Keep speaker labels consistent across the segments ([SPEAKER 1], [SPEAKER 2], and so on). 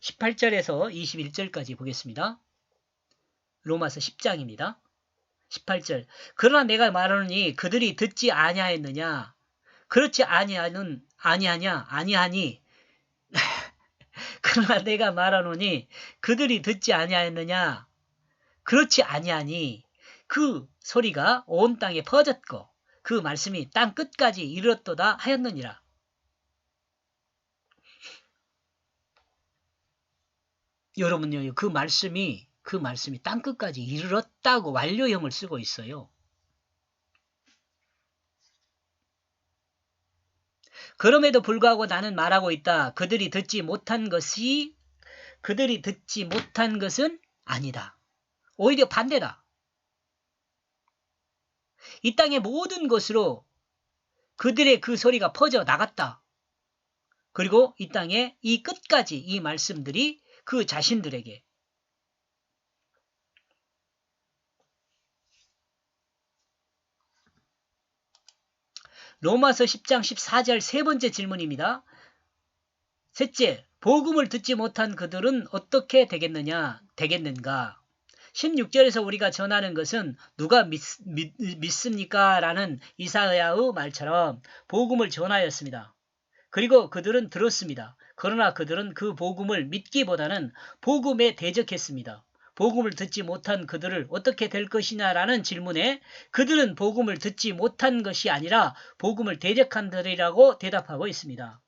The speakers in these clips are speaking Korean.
[SPEAKER 1] 18절에서 21절까지 보겠습니다. 로마서 10장입니다. 18절. 그러나 내가 말하노니 그들이 듣지 아니하였느냐? 그렇지 아니하니. 그러나 내가 말하노니 그들이 듣지 아니하였느냐? 그렇지 아니하니. 그 소리가 온 땅에 퍼졌고 그 말씀이 땅 끝까지 이르렀도다 하였느니라. 여러분요, 그 말씀이 땅 끝까지 이르렀다고 완료형을 쓰고 있어요. 그럼에도 불구하고 나는 말하고 있다. 그들이 듣지 못한 것은 아니다. 오히려 반대다. 이 땅의 모든 곳으로 그들의 그 소리가 퍼져 나갔다. 그리고 이 땅에 이 끝까지 이 말씀들이 그 자신들에게 로마서 10장 14절 세 번째 질문입니다. 셋째, 복음을 듣지 못한 그들은 어떻게 되겠는가? 16절에서 우리가 전하는 것은 누가 믿습니까? 라는 이사야의 말처럼 복음을 전하였습니다. 그리고 그들은 들었습니다. 그러나 그들은 그 복음을 믿기보다는 복음에 대적했습니다. 복음을 듣지 못한 그들을 어떻게 될 것이냐라는 질문에 그들은 복음을 듣지 못한 것이 아니라 복음을 대적한 들이라고 대답하고 있습니다.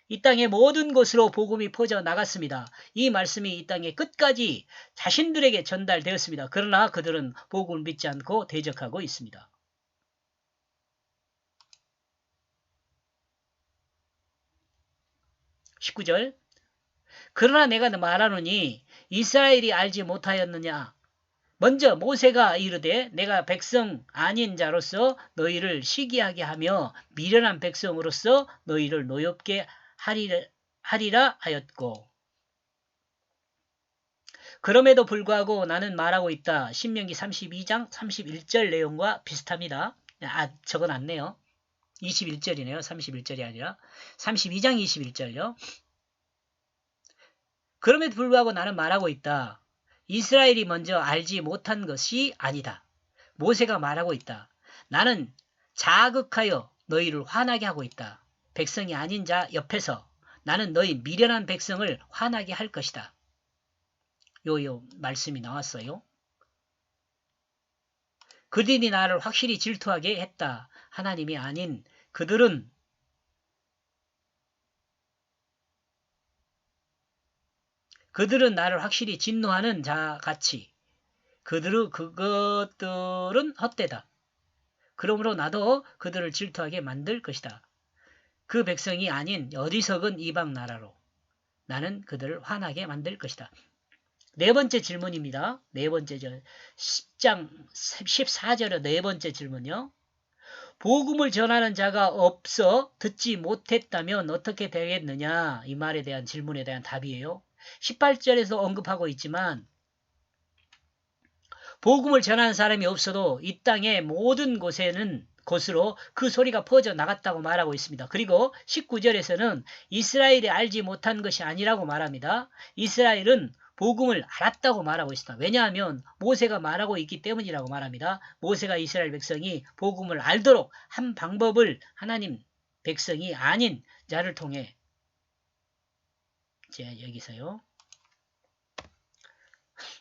[SPEAKER 1] 이 땅의 모든 곳으로 복음이 퍼져 나갔습니다. 이 말씀이 이 땅의 끝까지 자신들에게 전달되었습니다. 그러나 그들은 복음을 믿지 않고 대적하고 있습니다. 19절. 그러나 내가 말하노니 이스라엘이 알지 못하였느냐? 먼저 모세가 이르되 내가 백성 아닌 자로서 너희를 시기하게 하며 미련한 백성으로서 너희를 노엽게 하리라 하였고, 그럼에도 불구하고 나는 말하고 있다. 신명기 32장 31절 내용과 비슷합니다. 적어놨네요. 21절이네요. 31절이 아니라 32장 21절요. 그럼에도 불구하고 나는 말하고 있다. 이스라엘이 먼저 알지 못한 것이 아니다. 모세가 말하고 있다. 나는 자극하여 너희를 화나게 하고 있다. 백성이 아닌 자 옆에서 나는 너희 미련한 백성을 화나게 할 것이다. 요 말씀이 나왔어요. 그들이 나를 확실히 질투하게 했다. 하나님이 아닌 그들은 나를 확실히 진노하는 자같이 그것들은 헛되다. 그러므로 나도 그들을 질투하게 만들 것이다. 그 백성이 아닌 어리석은 이방 나라로 나는 그들을 화나게 만들 것이다. 네 번째 질문입니다. 네 번째 10장 14절의 네 번째 질문이요. 복음을 전하는 자가 없어 듣지 못했다면 어떻게 되겠느냐? 이 말에 대한 질문에 대한 답이에요. 18절에서 언급하고 있지만 복음을 전하는 사람이 없어도 이 땅의 모든 곳으로 그 소리가 퍼져 나갔다고 말하고 있습니다. 그리고 19절에서는 이스라엘이 알지 못한 것이 아니라고 말합니다. 이스라엘은 복음을 알았다고 말하고 있습니다. 왜냐하면 모세가 말하고 있기 때문이라고 말합니다. 모세가 이스라엘 백성이 복음을 알도록 한 방법을 하나님 백성이 아닌 자를 통해 여기서요.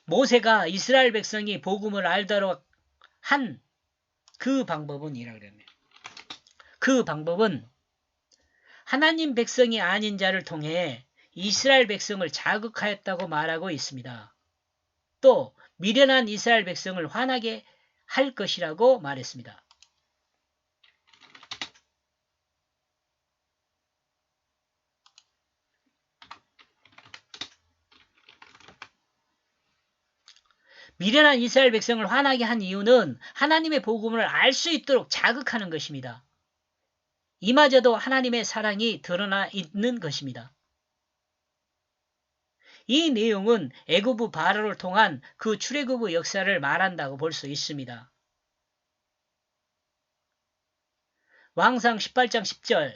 [SPEAKER 1] 모세가 이스라엘 백성이 복음을 알도록 한 그 방법은 이라 그랬네요. 그 방법은 하나님 백성이 아닌 자를 통해 이스라엘 백성을 자극하였다고 말하고 있습니다. 또 미련한 이스라엘 백성을 화나게 할 것이라고 말했습니다. 미련한 이스라엘 백성을 화나게 한 이유는 하나님의 복음을 알 수 있도록 자극하는 것입니다. 이마저도 하나님의 사랑이 드러나 있는 것입니다. 이 내용은 애굽의 바로를 통한 그 출애굽의 역사를 말한다고 볼 수 있습니다. 왕상 18장 10절.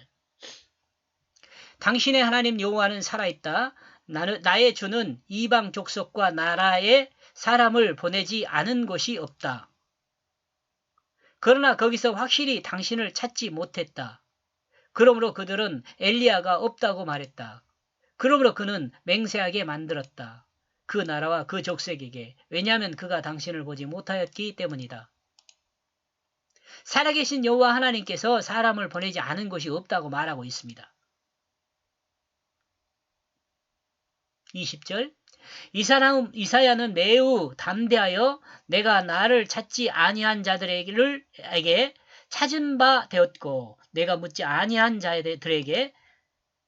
[SPEAKER 1] 당신의 하나님 여호와는 살아있다. 나의 주는 이방 족속과 나라에 사람을 보내지 않은 곳이 없다. 그러나 거기서 확실히 당신을 찾지 못했다. 그러므로 그들은 엘리야가 없다고 말했다. 그러므로 그는 맹세하게 만들었다. 그 나라와 그 족속에게. 왜냐하면 그가 당신을 보지 못하였기 때문이다. 살아계신 여호와 하나님께서 사람을 보내지 않은 곳이 없다고 말하고 있습니다. 20절 이사야는 매우 담대하여 내가 나를 찾지 아니한 자들에게 찾은 바 되었고 내가 묻지 아니한 자들에게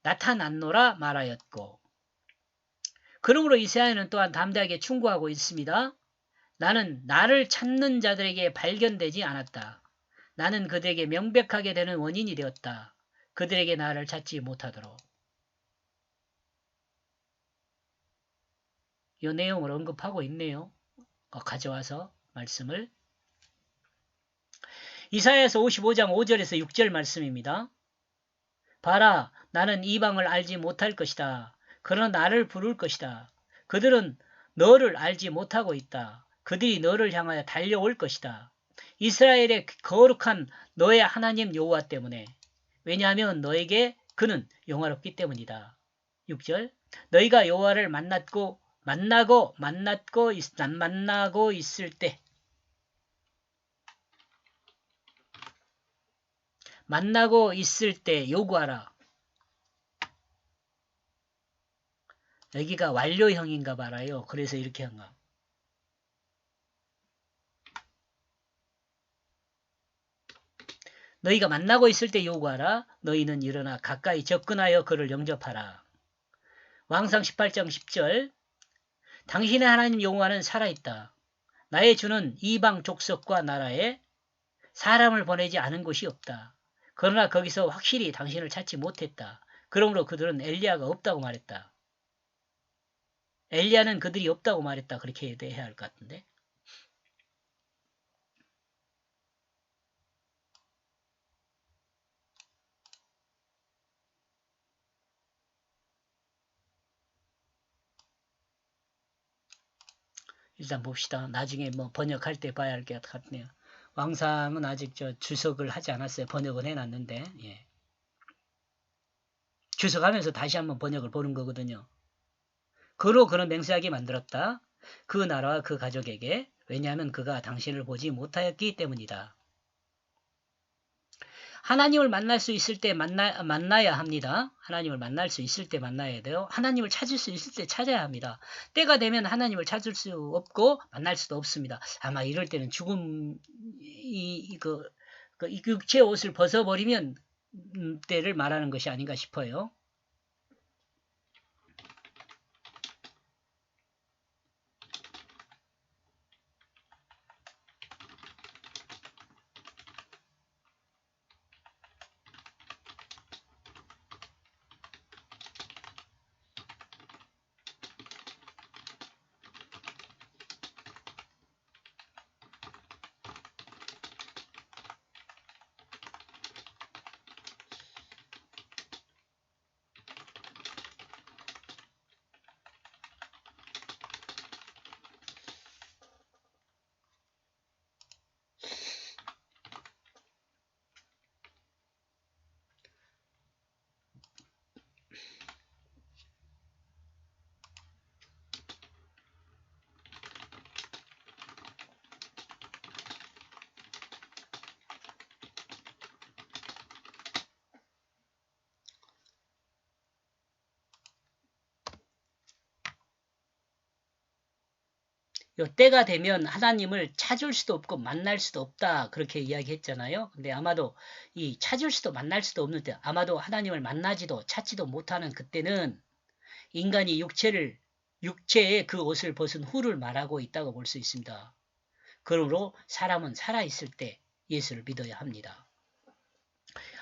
[SPEAKER 1] 나타났노라 말하였고 그러므로 이사야는 또한 담대하게 충고하고 있습니다. 나는 나를 찾는 자들에게 발견되지 않았다. 나는 그들에게 명백하게 되는 원인이 되었다. 그들에게 나를 찾지 못하도록. 이 내용을 언급하고 있네요. 가져와서 말씀을. 이사야서 55장 5절에서 6절 말씀입니다. 봐라, 나는 이방을 알지 못할 것이다. 그러나 나를 부를 것이다. 그들은 너를 알지 못하고 있다. 그들이 너를 향하여 달려올 것이다. 이스라엘의 거룩한 너의 하나님 여호와 때문에. 왜냐하면 너에게 그는 영화롭기 때문이다. 6절 너희가 여호와를 만나고 있을 때 요구하라. 여기가 완료형인가 봐라요. 그래서 이렇게 한가. 너희가 만나고 있을 때 요구하라. 너희는 일어나 가까이 접근하여 그를 영접하라. 왕상 18장 10절 당신의 하나님 여호와는 살아있다. 나의 주는 이방 족속과 나라에 사람을 보내지 않은 곳이 없다. 그러나 거기서 확실히 당신을 찾지 못했다. 그러므로 그들은 엘리야가 없다고 말했다. 엘리야는 그들이 없다고 말했다. 그렇게 해야 할 것 같은데. 일단 봅시다. 나중에 뭐 번역할 때 봐야 할 것 같네요. 왕상은 아직 주석을 하지 않았어요. 번역을 해놨는데. 예. 주석하면서 다시 한번 번역을 보는 거거든요. 그로 그는 맹세하게 만들었다. 그 나라와 그 가족에게. 왜냐하면 그가 당신을 보지 못하였기 때문이다. 하나님을 만날 수 있을 때 만나야 합니다. 하나님을 만날 수 있을 때 만나야 돼요. 하나님을 찾을 수 있을 때 찾아야 합니다. 때가 되면 하나님을 찾을 수 없고 만날 수도 없습니다. 아마 이럴 때는 죽음, 육체의 옷을 벗어버리면 때를 말하는 것이 아닌가 싶어요. 요 때가 되면 하나님을 찾을 수도 없고 만날 수도 없다 그렇게 이야기했잖아요. 근데 아마도 이 찾을 수도 만날 수도 없는 때 아마도 하나님을 만나지도 찾지도 못하는 그때는 인간이 육체의 그 옷을 벗은 후를 말하고 있다고 볼 수 있습니다. 그러므로 사람은 살아있을 때 예수를 믿어야 합니다.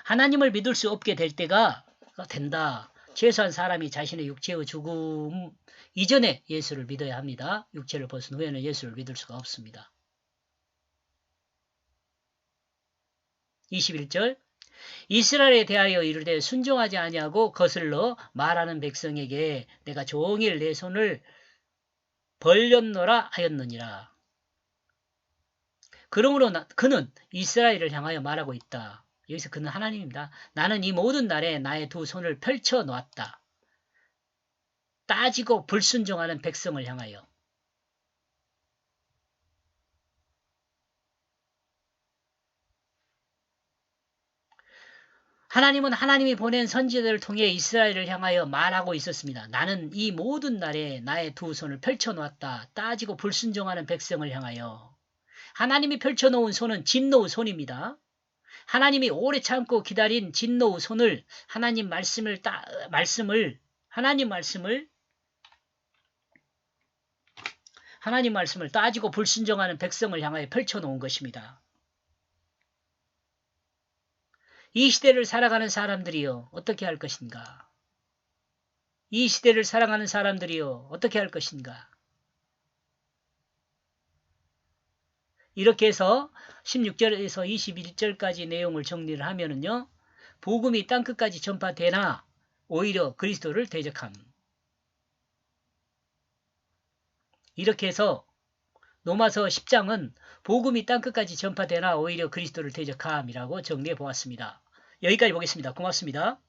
[SPEAKER 1] 하나님을 믿을 수 없게 될 때가 된다. 최소한 사람이 자신의 육체의 죽음 이전에 예수를 믿어야 합니다. 육체를 벗은 후에는 예수를 믿을 수가 없습니다. 21절 이스라엘에 대하여 이르되 순종하지 아니하고 거슬러 말하는 백성에게 내가 종일 내 손을 벌렸노라 하였느니라. 그러므로 그는 이스라엘을 향하여 말하고 있다. 여기서 그는 하나님입니다. 나는 이 모든 날에 나의 두 손을 펼쳐 놓았다. 따지고 불순종하는 백성을 향하여. 하나님은 하나님이 보낸 선지자들을 통해 이스라엘을 향하여 말하고 있었습니다. 나는 이 모든 날에 나의 두 손을 펼쳐놓았다. 따지고 불순종하는 백성을 향하여. 하나님이 펼쳐놓은 손은 진노의 손입니다. 하나님이 오래 참고 기다린 진노의 손을 하나님 말씀을 따지고 불순종하는 백성을 향하여 펼쳐놓은 것입니다. 이 시대를 살아가는 사람들이요, 어떻게 할 것인가? 이 시대를 살아가는 사람들이요, 어떻게 할 것인가? 이렇게 해서 16절에서 21절까지 내용을 정리를 하면은요, 복음이 땅끝까지 전파되나 오히려 그리스도를 대적함. 이렇게 해서 로마서 10장은 복음이 땅끝까지 전파되나 오히려 그리스도를 대적함이라고 정리해 보았습니다. 여기까지 보겠습니다. 고맙습니다.